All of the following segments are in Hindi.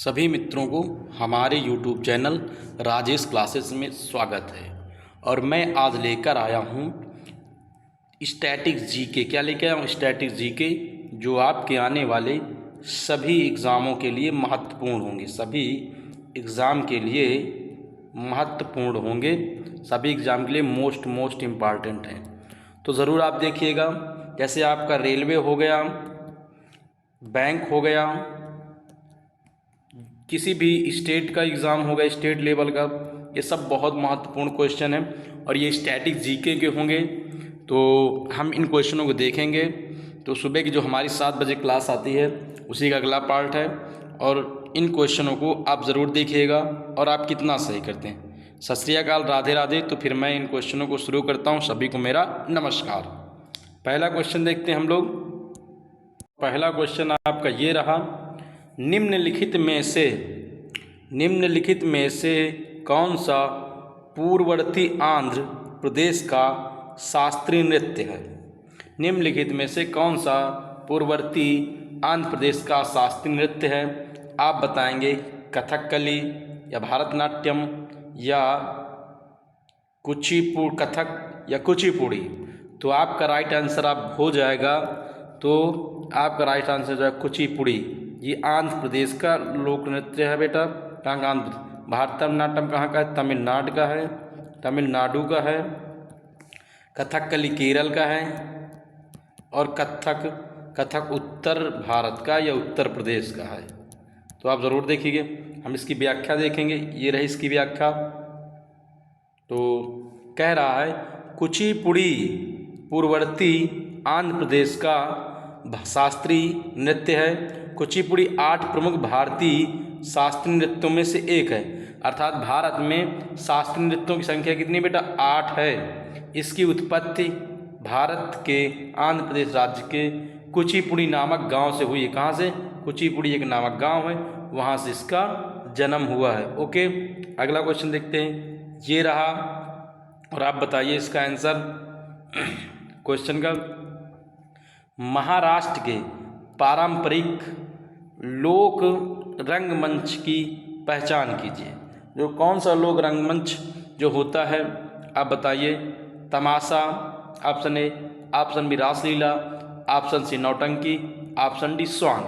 सभी मित्रों को हमारे YouTube चैनल राजेश क्लासेस में स्वागत है। और मैं आज लेकर आया हूँ स्टैटिक्स जीके। क्या लेकर आया हूँ? स्टैटिक्स जीके, जो आपके आने वाले सभी एग्ज़ामों के लिए महत्वपूर्ण होंगे। सभी एग्ज़ाम के लिए महत्वपूर्ण होंगे, सभी एग्ज़ाम के लिए मोस्ट इम्पॉर्टेंट हैं। तो ज़रूर आप देखिएगा। जैसे आपका रेलवे हो गया, बैंक हो गया, किसी भी स्टेट का एग्ज़ाम होगा, स्टेट लेवल का, ये सब बहुत महत्वपूर्ण क्वेश्चन है और ये स्टैटिक जीके के होंगे। तो हम इन क्वेश्चनों को देखेंगे। तो सुबह की जो हमारी 7 बजे क्लास आती है उसी का अगला पार्ट है और इन क्वेश्चनों को आप ज़रूर देखिएगा और आप कितना सही करते हैं। सत श्री अकाल, राधे राधे। तो फिर मैं इन क्वेश्चनों को शुरू करता हूँ। सभी को मेरा नमस्कार। पहला क्वेश्चन देखते हैं हम लोग। पहला क्वेश्चन आपका ये रहा, निम्नलिखित में से कौन सा पूर्ववर्ती आंध्र प्रदेश का शास्त्रीय नृत्य है? निम्नलिखित में से कौन सा पूर्ववर्ती आंध्र प्रदेश का शास्त्रीय नृत्य है? आप बताएंगे कथकली या भारतनाट्यम या कथक या कुचिपुड़ी। तो आपका राइट आंसर आप हो जाएगा, तो आपका राइट आंसर जो है कुचिपुड़ी। ये आंध्र प्रदेश का लोक नृत्य है बेटा। कहाँ का? आंध्र। भारतनाट्यम कहाँ का है? तमिलनाडु का है, तमिलनाडु का है। कथकली केरल का है और कथक उत्तर भारत का या उत्तर प्रदेश का है। तो आप ज़रूर देखिए। हम इसकी व्याख्या देखेंगे। ये रही इसकी व्याख्या। तो कह रहा है कुचिपुड़ी पूर्ववर्ती आंध्र प्रदेश का शास्त्रीय नृत्य है। कुचिपुड़ी 8 प्रमुख भारतीय शास्त्रीय नृत्यों में से एक है। अर्थात भारत में शास्त्रीय नृत्यों की संख्या कितनी बेटा? 8 है। इसकी उत्पत्ति भारत के आंध्र प्रदेश राज्य के कुचिपुड़ी नामक गांव से हुई है। कहाँ से? कुचिपुड़ी एक नामक गांव है, वहाँ से इसका जन्म हुआ है। ओके, अगला क्वेश्चन देखते हैं। ये रहा और आप बताइए इसका आंसर क्वेश्चन का। महाराष्ट्र के पारंपरिक लोक रंगमंच की पहचान कीजिए। जो कौन सा लोक रंगमंच जो होता है आप बताइए। Tamasha, option A. Option B Raslila, option C Nautanki, option D स्वांग।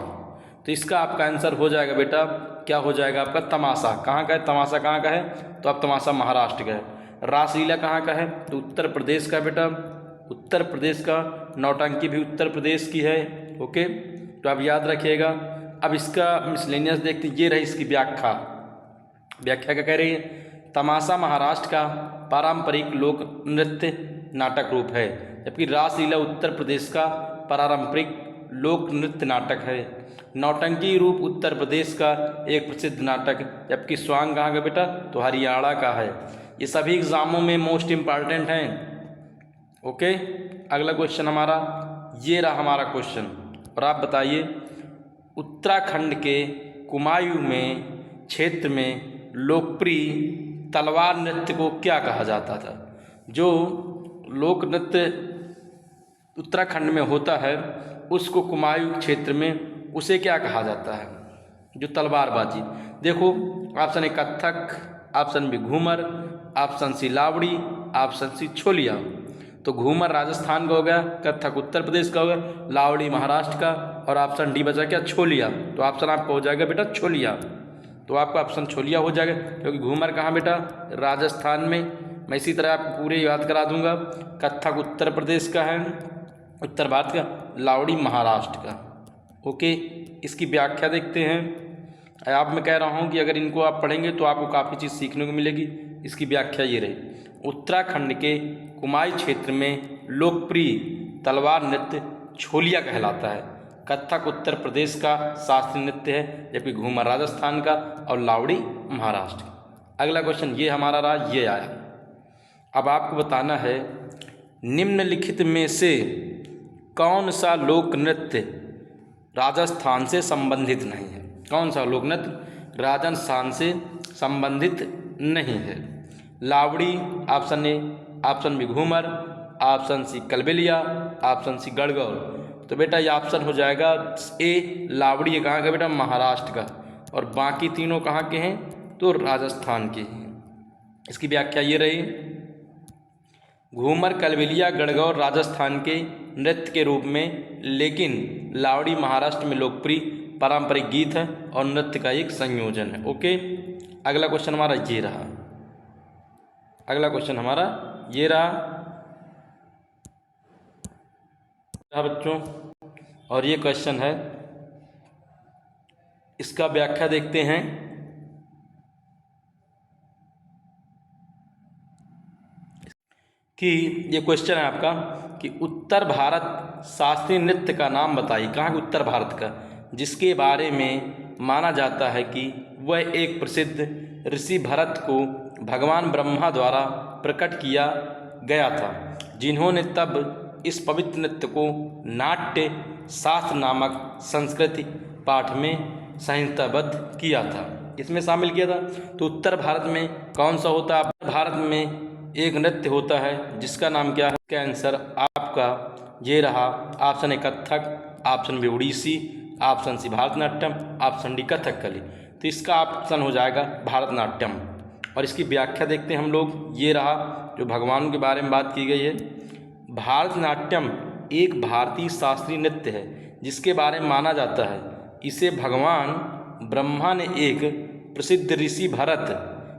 तो इसका आपका आंसर हो जाएगा बेटा, क्या हो जाएगा आपका? तमाशा। कहाँ का है तमाशा? कहाँ का है? तो अब तमाशा महाराष्ट्र का है। रासलीला कहाँ का है? तो उत्तर प्रदेश का बेटा, उत्तर प्रदेश का। नौटंकी भी उत्तर प्रदेश की है। ओके, तो आप याद रखिएगा। अब इसका मिसलेनियस देखते हैं। ये रही इसकी व्याख्या क्या कह रही है? तमाशा महाराष्ट्र का पारंपरिक लोक नृत्य नाटक रूप है, जबकि रासलीला उत्तर प्रदेश का पारंपरिक लोक नृत्य नाटक है। नौटंकी रूप उत्तर प्रदेश का एक प्रसिद्ध नाटक, जबकि स्वांग कहाँ का बेटा? तो हरियाणा का है। ये सभी एग्जामों में मोस्ट इम्पॉर्टेंट हैं। ओके, अगला क्वेश्चन हमारा ये रहा हमारा क्वेश्चन और आप बताइए उत्तराखंड के कुमायूं में क्षेत्र में लोकप्रिय तलवार नृत्य को क्या कहा जाता था? जो लोक नृत्य उत्तराखंड में होता है उसको कुमायूं क्षेत्र में उसे क्या कहा जाता है? जो तलवारबाजी। देखो, option A Kathak, option B Ghoomar, option C Lavani, option C Chholiya. तो घूमर राजस्थान का हो गया, कथक उत्तर प्रदेश का हो गया, लावड़ी महाराष्ट्र का और ऑप्शन डी बचा क्या? छोलिया। तो ऑप्शन आपका हो जाएगा बेटा छोलिया। तो आपका ऑप्शन छोलिया हो जाएगा, क्योंकि घूमर कहाँ बेटा? राजस्थान में। मैं इसी तरह आपको पूरे याद करा दूंगा। कथक उत्तर प्रदेश का है, उत्तर भारत का। लावड़ी महाराष्ट्र का। ओके, इसकी व्याख्या देखते हैं। आप मैं कह रहा हूँ कि अगर इनको आप पढ़ेंगे तो आपको काफ़ी चीज़ सीखने को मिलेगी। इसकी व्याख्या ये रही, उत्तराखंड के कुमाई क्षेत्र में लोकप्रिय तलवार नृत्य छोलिया कहलाता है। कथक उत्तर प्रदेश का शास्त्रीय नृत्य है, जबकि घूमर राजस्थान का और लावड़ी महाराष्ट्र का। अगला क्वेश्चन ये हमारा रहा, ये आया। अब आपको बताना है निम्नलिखित में से कौन सा लोक नृत्य राजस्थान से संबंधित नहीं है? कौन सा लोक नृत्य राजस्थान से संबंधित नहीं है? Lavani option A, option B Ghoomar, option C Kalbelia, option C Gangaur. तो बेटा ये ऑप्शन हो जाएगा ए, लावड़ी। कहाँ का बेटा? महाराष्ट्र का। और बाकी तीनों कहाँ के हैं, तो राजस्थान के हैं। इसकी व्याख्या ये रही, घूमर कलबेलिया गणगौर राजस्थान के नृत्य के रूप में, लेकिन लावड़ी महाराष्ट्र में लोकप्रिय पारंपरिक गीत है और नृत्य का एक संयोजन है। ओके, अगला क्वेश्चन हमारा ये रहा, अगला क्वेश्चन हमारा ये रहा बच्चों, और ये क्वेश्चन है, इसका व्याख्या देखते हैं। कि ये क्वेश्चन है आपका कि उत्तर भारत शास्त्रीय नृत्य का नाम बताइए। कहाँ उत्तर भारत का, जिसके बारे में माना जाता है कि वह एक प्रसिद्ध ऋषि भरत को भगवान ब्रह्मा द्वारा प्रकट किया गया था, जिन्होंने तब इस पवित्र नृत्य को नाट्य शास्त्र नामक संस्कृति पाठ में संहिताबद्ध किया था, इसमें शामिल किया था। तो उत्तर भारत में कौन सा होता है? भारत में एक नृत्य होता है जिसका नाम क्या है? इसका आंसर आपका ये रहा, option A Kathak, option B Odissi, option C Bharatanatyam, option D Kathakali. तो इसका ऑप्शन हो जाएगा भारतनाट्यम। और इसकी व्याख्या देखते हैं हम लोग, ये रहा जो भगवानों के बारे में बात की गई है। भारतनाट्यम एक भारतीय शास्त्रीय नृत्य है जिसके बारे में माना जाता है इसे भगवान ब्रह्मा ने एक प्रसिद्ध ऋषि भरत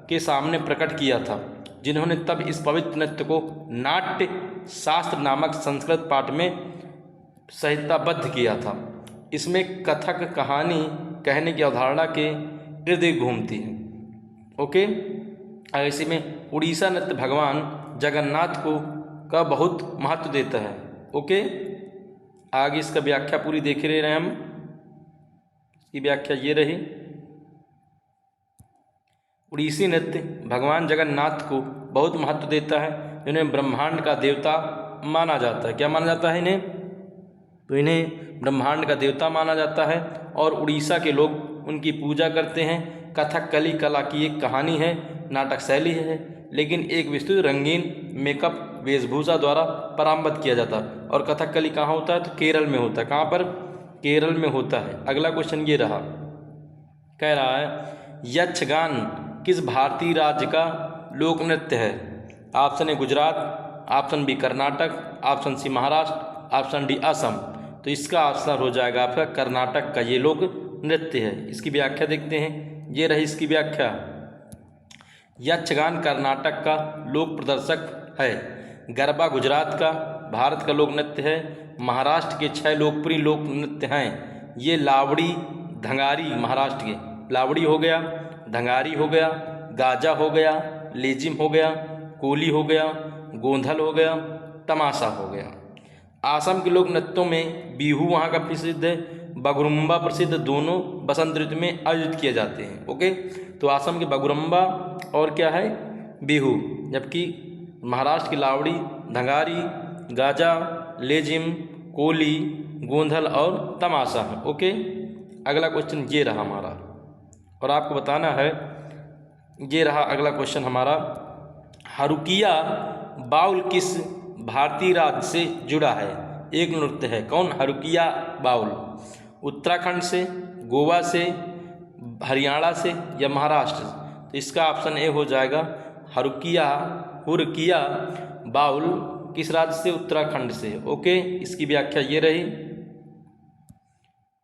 के सामने प्रकट किया था, जिन्होंने तब इस पवित्र नृत्य को नाट्य शास्त्र नामक संस्कृत पाठ में संहिताबद्ध किया था। इसमें कथक कहानी कहने की अवधारणा के इर्द गिर्द घूमती है। ओके, ऐसे में उड़ीसा नृत्य भगवान जगन्नाथ को का बहुत महत्व देता है। ओके, आगे इसका व्याख्या पूरी देख रहे हैं हम। इसकी व्याख्या ये रही, उड़ीसी नृत्य भगवान जगन्नाथ को बहुत महत्व देता है, जिन्हें ब्रह्मांड का देवता माना जाता है। क्या माना जाता है इन्हें? तो इन्हें ब्रह्मांड का देवता माना जाता है और उड़ीसा के लोग उनकी पूजा करते हैं। कथकली कला की एक कहानी है, नाटक शैली है, लेकिन एक विस्तृत रंगीन मेकअप वेशभूषा द्वारा परामर्श किया जाता है। और कथकली कहाँ होता है? तो केरल में होता है। कहाँ पर? केरल में होता है। अगला क्वेश्चन ये रहा, कह रहा है यक्षगान किस भारतीय राज्य का लोक नृत्य है? Option A Gujarat, option B Karnataka, option C Maharashtra, option D Assam. तो इसका आंसर हो जाएगा आपका कर्नाटक का ये लोक नृत्य है। इसकी व्याख्या देखते हैं, ये रही इसकी व्याख्या। यक्षगान कर्नाटक का लोक प्रदर्शक है, गरबा गुजरात का भारत का लोक नृत्य है, महाराष्ट्र के 6 लोकप्रिय लोक नृत्य हैं। ये लावड़ी धंगारी, महाराष्ट्र के लावड़ी हो गया, धंगारी हो गया, गाजा हो गया, लेजिम हो गया, कोली हो गया, गोंधल हो गया, तमाशा हो गया। आसाम के लोक नृत्यों में बिहू वहाँ का प्रसिद्ध है, बगुरुम्बा प्रसिद्ध, दोनों बसंत ऋतु में आयोजित किए जाते हैं। ओके, तो आसाम के बगुरुम्बा और क्या है? बिहू, जबकि महाराष्ट्र की लावड़ी, धंगारी, गाजा, लेजिम, कोली, गोंधल और तमाशा है। ओके, अगला क्वेश्चन ये रहा हमारा, और आपको बताना है, ये रहा अगला क्वेश्चन हमारा, हरुकिया बाउल किस भारतीय राज्य से जुड़ा है? एक नृत्य है, कौन? हरुकिया बाउल। उत्तराखंड से, गोवा से, हरियाणा से या महाराष्ट्र? तो इसका ऑप्शन ए हो जाएगा हुरकिया बाउल किस राज्य से? उत्तराखंड से। ओके, इसकी व्याख्या ये रही,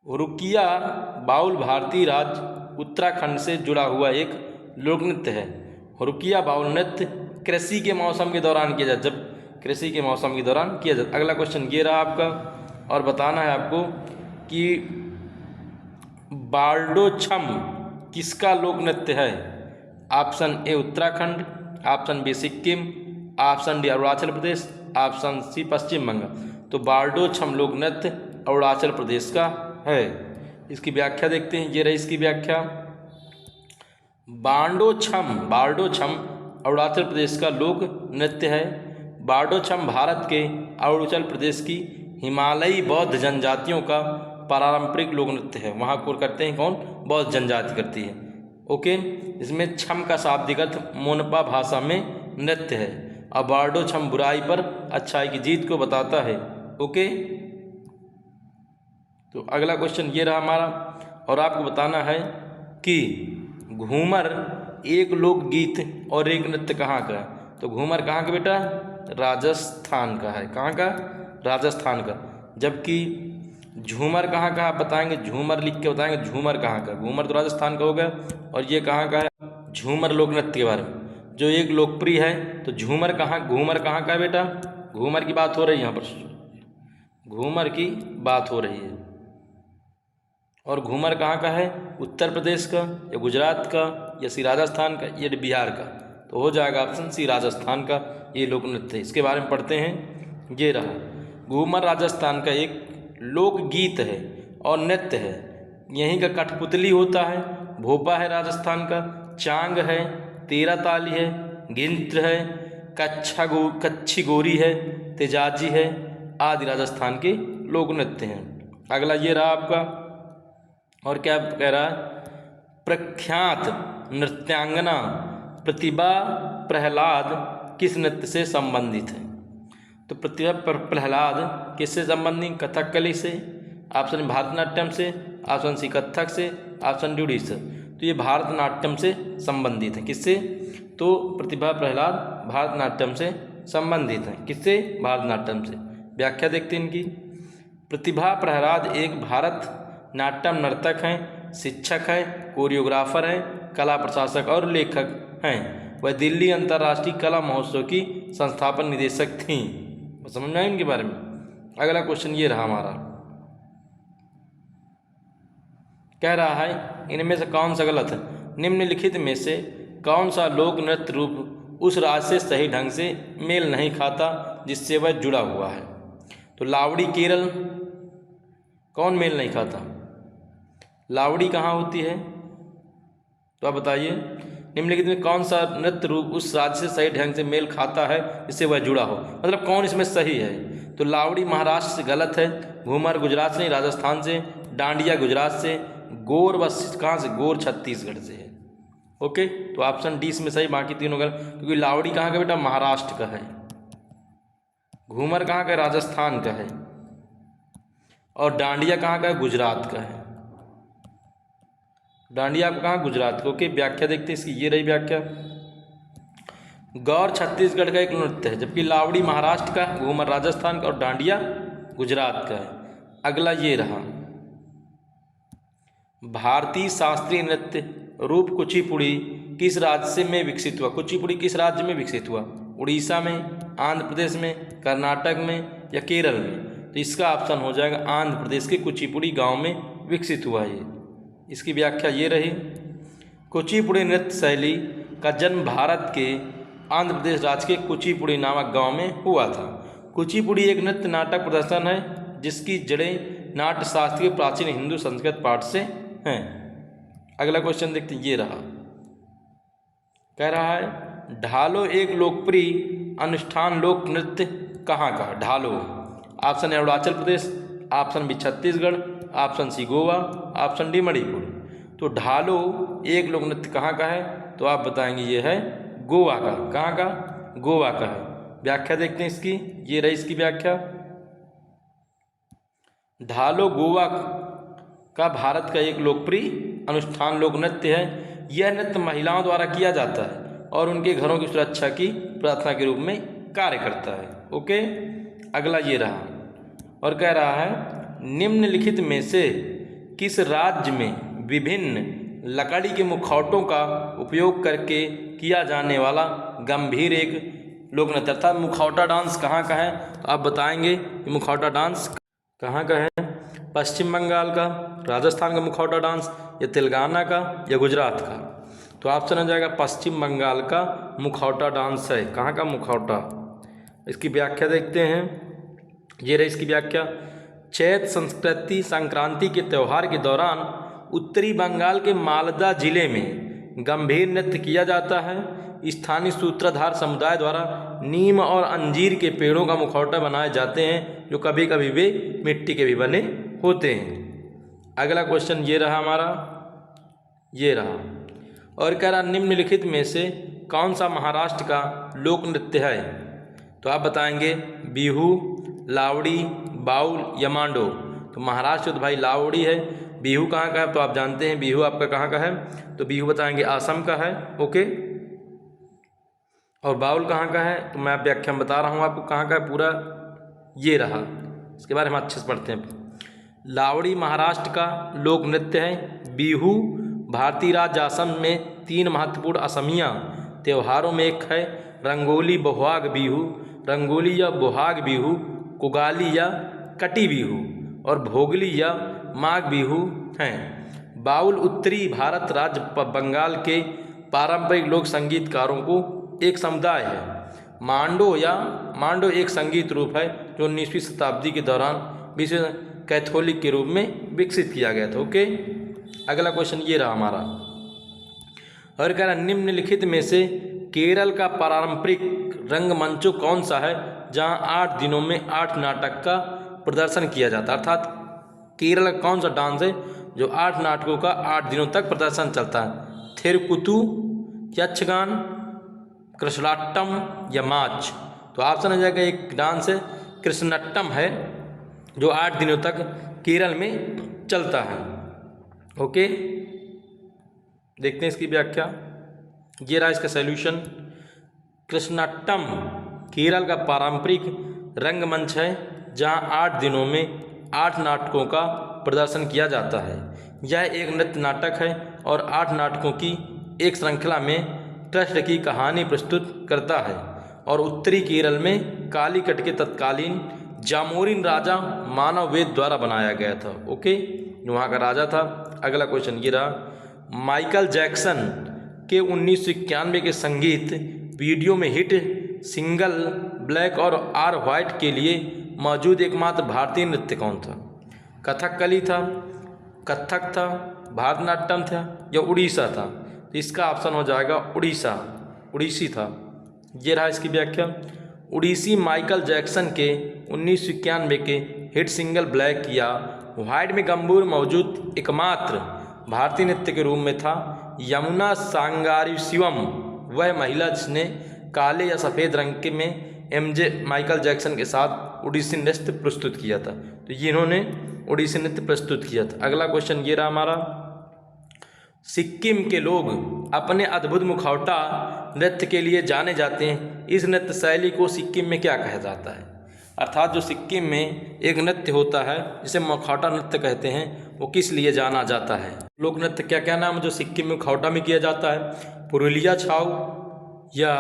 हुरकिया बाउल भारतीय राज्य उत्तराखंड से जुड़ा हुआ एक लोक नृत्य है। हुरकिया बाउल नृत्य कृषि के मौसम के दौरान किया जाता है, जब कृषि के मौसम के दौरान किया जाता है। अगला क्वेश्चन ये रहा आपका, और बताना है आपको कि बारडोछम किसका लोक नृत्य है? Option A Uttarakhand, option B Sikkim, option D Arunachal Pradesh, option C Paschim Bangal. तो बारडोछम लोक नृत्य अरुणाचल प्रदेश का है। इसकी व्याख्या देखते हैं, ये रही इसकी व्याख्या। बारडोछम अरुणाचल प्रदेश का लोक नृत्य है। बारडोछम भारत के अरुणाचल प्रदेश की हिमालयी बौद्ध जनजातियों का पारंपरिक लोक नृत्य है। वहाँ को करते हैं कौन? बौद्ध जनजाति करती है। ओके, इसमें छम का शाब्दिक अर्थ मोनपा भाषा में नृत्य है, और बारडोछम बुराई पर अच्छाई की जीत को बताता है। ओके, तो अगला क्वेश्चन ये रहा हमारा, और आपको बताना है कि घूमर एक लोकगीत और एक नृत्य कहाँ का है? तो घूमर कहाँ का बेटा? राजस्थान का है। कहाँ का? राजस्थान का। जबकि झूमर कहाँ का? आप बताएंगे, झूमर लिख के बताएंगे झूमर कहाँ का। घूमर तो राजस्थान का हो गया, और ये कहाँ का है? झूमर लोक नृत्य के बारे में जो एक लोकप्रिय है। तो झूमर कहाँ, घूमर कहाँ का है बेटा? घूमर की बात हो रही है यहाँ पर, घूमर की बात हो रही है। और घूमर कहाँ का है? उत्तर प्रदेश का या गुजरात का या सी राजस्थान का या बिहार का? तो हो जाएगा ऑप्शन सी राजस्थान का ये लोक नृत्य है। इसके बारे में पढ़ते हैं। ये रहा, घूमर राजस्थान का एक लोकगीत है और नृत्य है। यहीं का कठपुतली होता है, भोपा है राजस्थान का, चांग है, तेरा ताली है, गिंत्र है, कच्छी गोरी है, तेजाजी है आदि राजस्थान के लोक नृत्य हैं। अगला ये रहा आपका, और क्या कह रहा है? प्रख्यात नृत्यांगना प्रतिभा प्रहलाद किस नृत्य से संबंधित है? तो प्रतिभा प्रहलाद किससे संबंधित? कथकली से, ऑप्शन भारतनाट्यम से, ऑप्शन सी कथक से, ऑप्शन डी उड़ीसा। तो ये भारतनाट्यम से संबंधित है। किससे? तो प्रतिभा प्रहलाद भारतनाट्यम से संबंधित है। किससे? भारतनाट्यम से। व्याख्या देखते हैं इनकी। प्रतिभा प्रहलाद एक भारतनाट्यम नर्तक हैं, शिक्षक हैं, कोरियोग्राफर हैं, कला प्रशासक और लेखक हैं। वह दिल्ली अंतर्राष्ट्रीय कला महोत्सव की संस्थापन निदेशक थीं। समझ में आए इनके बारे में? अगला क्वेश्चन ये रहा हमारा, कह रहा है इनमें से कौन सा गलत है? निम्नलिखित में से कौन सा लोक नृत्य रूप उस राज्य से सही ढंग से मेल नहीं खाता जिससे वह जुड़ा हुआ है? तो लावड़ी केरल, कौन मेल नहीं खाता? लावड़ी कहाँ होती है? तो आप बताइए, निम्नलिखित में कौन सा नृत्य रूप उस राज्य से सही ढंग से मेल खाता है जिससे वह जुड़ा हो? मतलब कौन इसमें सही है? तो लावड़ी महाराष्ट्र से गलत है, घूमर गुजरात से नहीं राजस्थान से, डांडिया गुजरात से, गोर बस कहाँ से? गोर छत्तीसगढ़ से है। ओके, तो ऑप्शन डी इसमें सही, बाकी तीनों गलत। क्योंकि लावड़ी कहाँ का बेटा? महाराष्ट्र का है। घूमर कहाँ का? राजस्थान का है। और डांडिया कहाँ का है? गुजरात का है। डांडिया कहाँ? गुजरात का। ओके, व्याख्या देखते हैं इसकी। ये रही व्याख्या, गौर छत्तीसगढ़ का एक नृत्य है, जबकि लावड़ी महाराष्ट्र का, घूमर राजस्थान का और डांडिया गुजरात का है। अगला ये रहा, भारतीय शास्त्रीय नृत्य रूप कुचिपुड़ी किस राज्य में विकसित हुआ? कुचिपुड़ी किस राज्य में विकसित हुआ? उड़ीसा में, आंध्र प्रदेश में, कर्नाटक में या केरल में? तो इसका ऑप्शन हो जाएगा आंध्र प्रदेश के कुचिपुड़ी गांव में विकसित हुआ ये। इसकी व्याख्या ये रही, कुचिपुड़ी नृत्य शैली का जन्म भारत के आंध्र प्रदेश राज्य के कुचिपुड़ी नामक गांव में हुआ था। कुचिपुड़ी एक नृत्य नाटक प्रदर्शन है जिसकी जड़ें नाट्यशास्त्र के प्राचीन हिंदू संस्कृत पाठ से हैं। अगला क्वेश्चन देखते हैं। ये रहा, कह रहा है ढालो एक लोकप्रिय अनुष्ठान लोक नृत्य कहाँ का? Dhalo, option A Arunachal Pradesh, option B Chhattisgarh, option C Goa, option D Manipur. तो ढालो एक लोक नृत्य कहाँ का है? तो आप बताएंगे ये है गोवा का। कहाँ का? गोवा का है। व्याख्या देखते हैं इसकी। ये रही इसकी व्याख्या, ढालो गोवा का भारत का एक लोकप्रिय अनुष्ठान लोक नृत्य है। यह नृत्य महिलाओं द्वारा किया जाता है और उनके घरों की सुरक्षा की प्रार्थना के रूप में कार्य करता है। ओके, अगला ये रहा, और कह रहा है निम्नलिखित में से किस राज्य में विभिन्न लकड़ी के मुखौटों का उपयोग करके किया जाने वाला गंभीर एक लोक नृत्य अर्थात मुखौटा डांस कहाँ का है? तो आप बताएंगे कि मुखौटा डांस कहाँ का है? पश्चिम बंगाल का, राजस्थान का मुखौटा डांस, या तेलंगाना का, या गुजरात का? तो ऑप्शन हो जाएगा पश्चिम बंगाल का मुखौटा डांस है। कहाँ का? मुखौटा। इसकी व्याख्या देखते हैं। ये रही इसकी व्याख्या, चैत संक्रांति के त्यौहार के दौरान उत्तरी बंगाल के मालदा जिले में गंभीर नृत्य किया जाता है। स्थानीय सूत्रधार समुदाय द्वारा नीम और अंजीर के पेड़ों का मुखौटा बनाए जाते हैं, जो कभी कभी वे मिट्टी के भी बने होते हैं। अगला क्वेश्चन ये रहा हमारा, ये रहा, और कह रहा निम्नलिखित में से कौन सा महाराष्ट्र का लोक नृत्य है? तो आप बताएंगे बिहू, लावड़ी, बाउल या मांडो। तो महाराष्ट्र तो भाई लावड़ी है, बिहू कहाँ का है, तो आप जानते हैं बिहू आपका कहाँ का है, तो बिहू बताएंगे असम का है। ओके, और बाउल कहाँ का है, तो मैं व्याख्या में बता रहा हूँ आपको कहाँ का है पूरा, ये रहा। इसके बारे में अच्छे से पढ़ते हैं। लावड़ी महाराष्ट्र का लोक नृत्य है। बिहू भारतीय राज्य असम में 3 महत्वपूर्ण असमिया त्योहारों में एक है। रंगोली बोहाग बिहू, रंगोली या बोहाग बिहू, कुगाली या कटी बिहू और भोगली या माघ बिहू हैं। बाउल उत्तरी भारत राज्य बंगाल के पारंपरिक लोक संगीतकारों को एक समुदाय है। मांडो एक संगीत रूप है जो 19वीं शताब्दी के दौरान विश्व कैथोलिक के रूप में विकसित किया गया था। ओके, अगला क्वेश्चन ये रहा हमारा, और कह रहा निम्नलिखित में से केरल का पारंपरिक रंगमंचो कौन सा है जहां 8 दिनों में 8 नाटक का प्रदर्शन किया जाता है। अर्थात केरल का कौन सा डांस है जो 8 नाटकों का 8 दिनों तक प्रदर्शन चलता है। थिरुकुतु, यक्षगान, कृष्णाट्टम या माच। तो ऑप्शन हो जाएगा एक डांस है कृष्णाट्टम है जो 8 दिनों तक केरल में चलता है। ओके, देखते हैं इसकी व्याख्या। ये रहा इसका सॉल्यूशन। कृष्णाट्टम केरल का पारंपरिक रंगमंच है जहां 8 दिनों में 8 नाटकों का प्रदर्शन किया जाता है। यह एक नृत्य नाटक है और 8 नाटकों की एक श्रृंखला में ट्रस्ट की कहानी प्रस्तुत करता है और उत्तरी केरल में कालीकट के तत्कालीन जामोरिन राजा मानव वेद द्वारा बनाया गया था। ओके, वहाँ का राजा था। अगला क्वेश्चन ये रहा, माइकल जैक्सन के 1991 के संगीत वीडियो में हिट सिंगल ब्लैक और आर व्हाइट के लिए मौजूद एकमात्र भारतीय नृत्य कौन था। कथकली था, कथक था, भारतनाट्यम था या उड़ीसा था। तो इसका ऑप्शन हो जाएगा उड़ीसा, उड़ीसी था। ये रहा इसकी व्याख्या। उड़ीसी माइकल जैक्सन के 1991 के हिट सिंगल ब्लैक या व्हाइट में गंभीर मौजूद एकमात्र भारतीय नृत्य के रूप में था। यमुना सांगारी शिवम वह महिला जिसने काले या सफ़ेद रंग के में एमजे माइकल जैक्सन के साथ उड़ीसी नृत्य प्रस्तुत किया था। तो ये इन्होंने उड़ीसी नृत्य प्रस्तुत किया था। अगला क्वेश्चन ये रहा हमारा, सिक्किम के लोग अपने अद्भुत मुखौटा नृत्य के लिए जाने जाते हैं। इस नृत्य शैली को सिक्किम में क्या कहा जाता है। अर्थात जो सिक्किम में एक नृत्य होता है जिसे मुखौटा नृत्य कहते हैं, वो किस लिए जाना जाता है। लोक नृत्य क्या क्या नाम है जो सिक्किम में मुखौटा में किया जाता है। पुरुलिया छाऊ या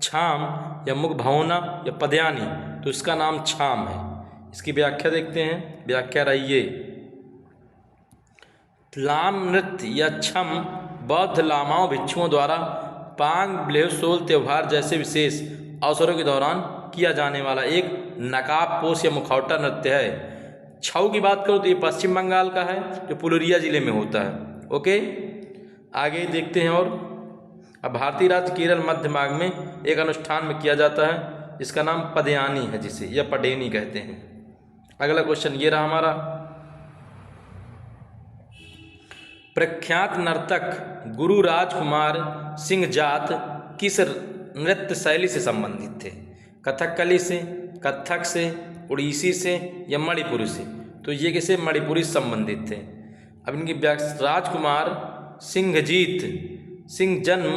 छाम या मुख भावना या पदयानी। तो इसका नाम छाम है। इसकी व्याख्या देखते हैं। व्याख्या रहिए, लाम नृत्य या छम बौद्ध लामाओं भिक्षुओं द्वारा पांग ब्लेहसोल त्यौहार जैसे विशेष अवसरों के दौरान किया जाने वाला एक नकाबपोश या मुखौटा नृत्य है। छऊ की बात करो तो ये पश्चिम बंगाल का है जो पुरुलिया जिले में होता है। ओके, आगे देखते हैं। और अब भारतीय राज्य केरल मध्य भाग में एक अनुष्ठान में किया जाता है जिसका नाम पदयानी है, जिसे या पडेनी कहते हैं। अगला क्वेश्चन ये रहा हमारा, प्रख्यात नर्तक गुरु राजकुमार सिंह जाट किस नृत्य शैली से संबंधित थे। कथकली से, कथक से, उड़ीसी से या मणिपुरी से। तो ये किसे मणिपुरी से संबंधित थे। अब इनकी राजकुमार सिंहजीत सिंह जन्म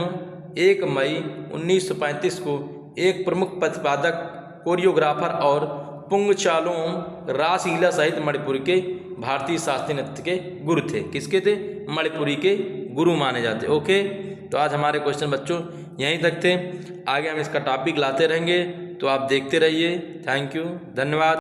1 मई 1935 को एक प्रमुख प्रतिपादक, कोरियोग्राफर और पुंगचालोम रासलीला सहित मणिपुरी के भारतीय शास्त्रीय नृत्य के गुरु थे। किसके थे? मणिपुरी के गुरु माने जाते। ओके, तो आज हमारे क्वेश्चन बच्चों यहीं तक थे। आगे हम इसका टॉपिक लाते रहेंगे, तो आप देखते रहिए। थैंक यू, धन्यवाद।